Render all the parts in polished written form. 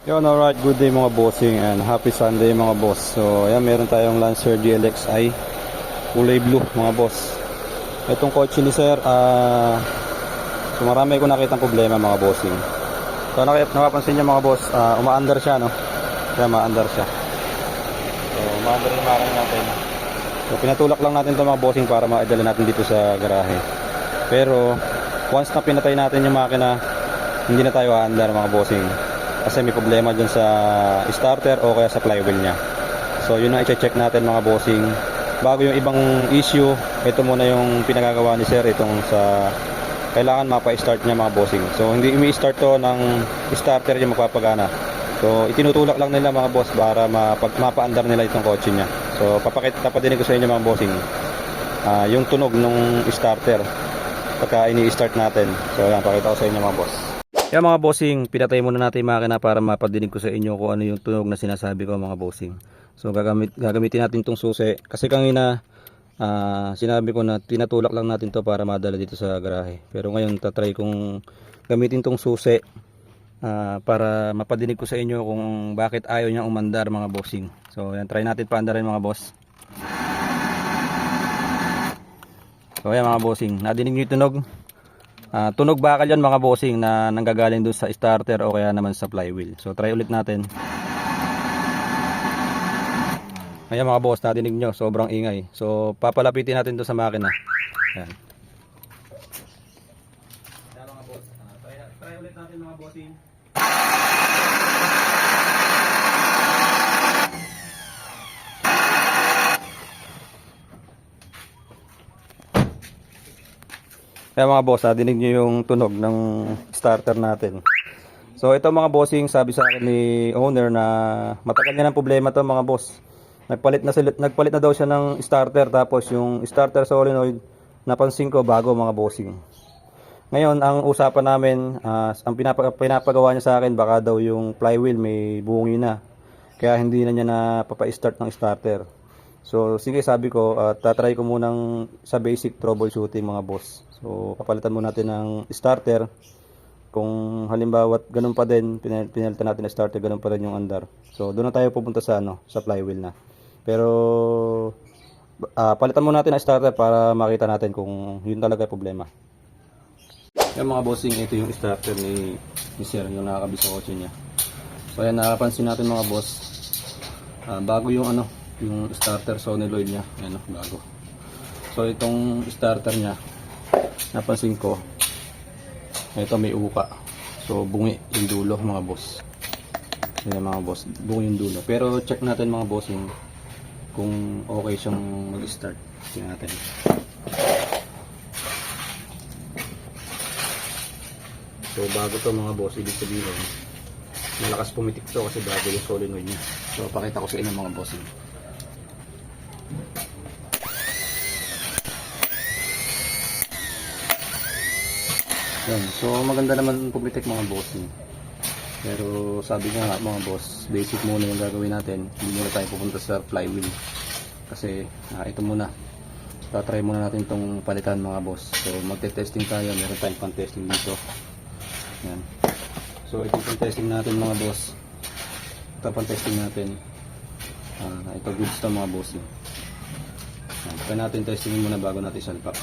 Yun, alright, good day mga bossing and happy Sunday mga boss. So, ayan, meron tayong Lancer GLXi kulay blue mga boss. Itong kotse ni sir, so marami ko nakitang problema mga bossing. So, napapansin niyo mga boss, umaandar siya, no? Kaya maandar siya. So, umaandar yung marang natin. So, pinatulak lang natin ito mga bossing para maidala natin dito sa garahe. Pero, once na pinatay natin yung makina, hindi na tayo aandar mga bossing. Kasi may problema dyan sa starter o kaya sa flywheel nya. So yun ang i-check natin mga bossing. Bago yung ibang issue, ito muna yung pinagagawa ni sir. Itong sa kailangan mapa-start niya mga bossing. So hindi imi-start to ng starter yung magpapagana. So itinutulak lang nila mga boss para mapaandar nila itong kotse nya. So papadinig ko sa inyo mga bossing, yung tunog ng starter pagka ini-start natin. So yan, pakita ko sa inyo mga boss. Yan mga bossing, pinatay muna natin yung makina para mapadinig ko sa inyo kung ano yung tunog na sinasabi ko mga bossing. So gagamitin natin itong susi. Kasi kanina sinabi ko na tinatulak lang natin to para madala dito sa garahe. Pero ngayon tatry kong gamitin itong susi para mapadinig ko sa inyo kung bakit ayaw niyang umandar mga bossing. So yan, try natin paandarin mga boss. So yan mga bossing, nadinig niyo yung tunog? Tunog bakal yan mga bossing na nanggagaling dun sa starter o kaya naman sa flywheel. So try ulit natin. Ayan mga boss, nadinig nyo, sobrang ingay. So papalapitin natin to sa makina. Ayan. Ayan mga boss, try ulit natin mga bossing. Kaya mga boss, dinig nyo yung tunog ng starter natin. So ito mga bossing, sabi sa akin ni owner na matagal niya ng problema to mga boss. Nagpalit na daw siya ng starter, tapos yung starter solenoid napansin ko bago mga bossing. Ngayon ang usapan namin, ang pinapagawa niya sa akin, baka daw yung flywheel may bungi na. Kaya hindi na niya napapa-start ng starter. So sige, sabi ko, tatry ko munang sa basic troubleshooting mga boss. So papalitan muna natin ng starter. Kung halimbawa ganun pa din, pinalitan natin ng starter, ganun pa rin yung andar. So doon na tayo pupunta sa sa flywheel na. Pero palitan muna natin ang starter para makita natin kung yun talaga yung problema. Yung mga bossing, ito yung starter ni sir, yung nakakabit sa kotse niya. So ayan, nakapansin natin mga boss, bago yung yung starter solenoid niya, ayan, bago. So itong starter niya, napansin ko, ito may uka. So bungi yung dulo mga boss. Ayan mga boss, bungi yung dulo. Pero check natin mga bossing kung okay siyang mag-start. Tingnan natin. So bago to mga boss, ibig sabihin malakas pumitik to kasi bago yung solenoid niya. So pakita ko sa inyo mga bossing. Yan. So maganda naman pumitik mga bossing. Pero sabi nga mga boss, basic muna yung gagawin natin. Hindi muna tayo pupunta sa flywheel. Kasi ito muna. Tatry muna natin itong palitan mga boss. So magte-testing tayo. Meron tayong pan-testing dito. Yan. So ito pan-testing natin mga boss. Ito pan-testing natin. Ito goods to mga boss. Try natin testingin muna bago natin salpak.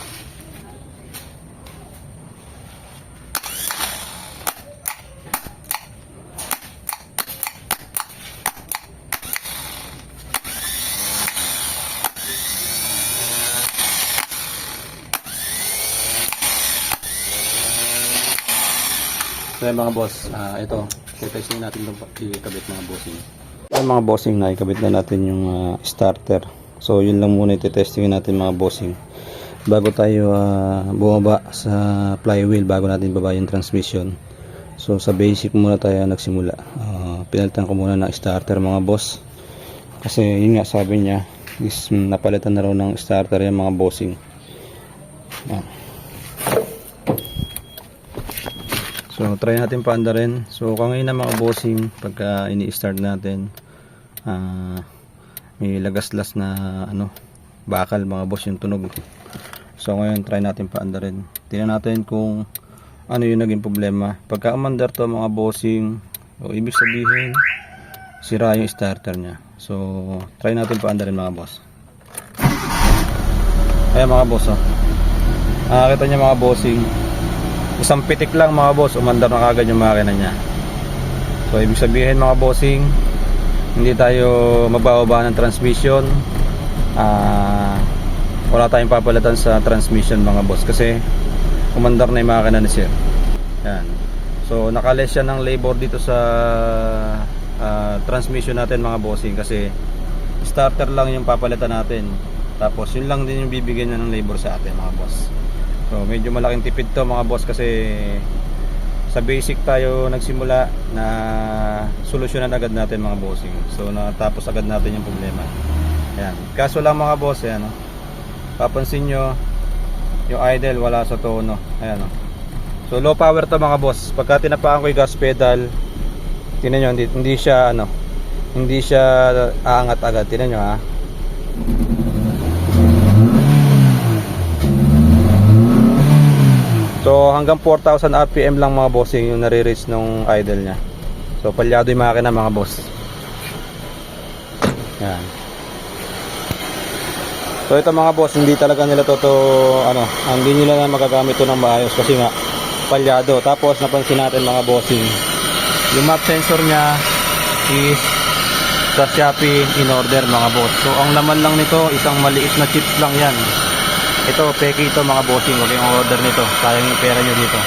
So yan mga boss, ito, testing natin itong ikabit mga bossing. Yan mga bossing, na ikabit na natin yung starter. So yun lang muna iti-testing natin mga bossing. Bago tayo bumaba sa flywheel, bago natin baba yung transmission. So sa basic muna tayo nagsimula. Pinalitan ko muna ng starter mga boss. Kasi yun nga sabi niya, is napalitan na raw ng starter yung mga bossing. So try natin paandarin. So kanina mga bossing, pagka ini-start natin, may lagaslas na bakal mga boss yung tunog. So ngayon try natin paandarin. Tingnan natin kung ano yung naging problema. Pagka umandar to mga bossing, So, ibig sabihin, sira yung starter niya. So, try natin paandarin mga boss. Ayan mga boss, oh. Nakakita niyo mga bossing, isang pitik lang mga boss, umandar na kagad yung makina niya. So, ibig sabihin mga bossing, hindi tayo magbababa ng transmission. Wala tayong papalitan sa transmission mga boss kasi umandar na yung makina ni sir. Ayan. So, nakales siya ng labor dito sa transmission natin mga bossing kasi starter lang yung papalitan natin, tapos yun lang din yung bibigyan niya ng labor sa atin mga boss. So medyo malaking tipid to mga boss kasi sa basic tayo nagsimula na solusyonan agad natin mga bossing. So natapos agad natin yung problema. Ayan. Kaso lang mga boss, ayan, oh. Papansin nyo yung idle wala sa tono. Ayan, oh. So low power to mga boss. Pagka tinapaan ko yung gas pedal, tingnan nyo, hindi siya hindi siya aangat agad. Tingnan nyo ha. So hanggang 4,000 RPM lang mga bossing yung nare-reach nung idle nya. So palyado yung makina mga boss. Yan. So ito mga boss, hindi talaga nila hindi nila na magagamit to ng maayos kasi nga palyado. Tapos napansin natin mga bossing, yung map sensor nya is sa Shopee in order mga boss. So ang laman lang nito, isang maliit na chip lang yan. Ito, peki ito mga bossing. Huwag yung order nito, sayang yung pera nyo dito.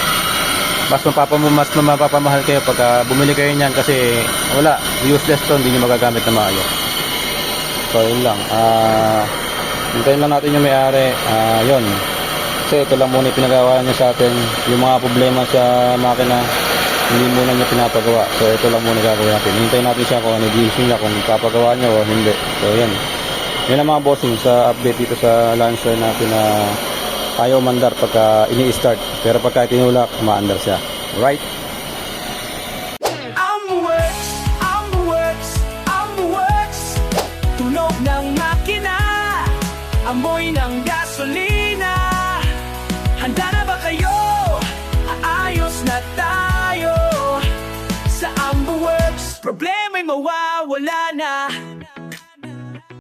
Mas mapapamahal kayo pagka bumili kayo niyan kasi wala, useless to, hindi nyo magagamit na maayos. So yun lang, hintayin lang natin yung may-ari. Yun, kasi ito lang muna yung pinagawa niya sa atin. Yung mga problema sa makina, hindi muna niya pinapagawa. So ito lang muna gagawin natin. Hintayin natin siya kung ano decision niya, kung papagawa niya o hindi. So yan, yun ang mga bossing sa update dito sa Lancer natin na ayaw mandar pagka ini-start, pero pagka tinulak, maandar siya. Right? I'm the works, I'm the works, I'm the works. Tunog ng makina, amoy ng gasolina. Handa na ba kayo? Aayos na tayo sa Amber Works. Problema'y mawawala na.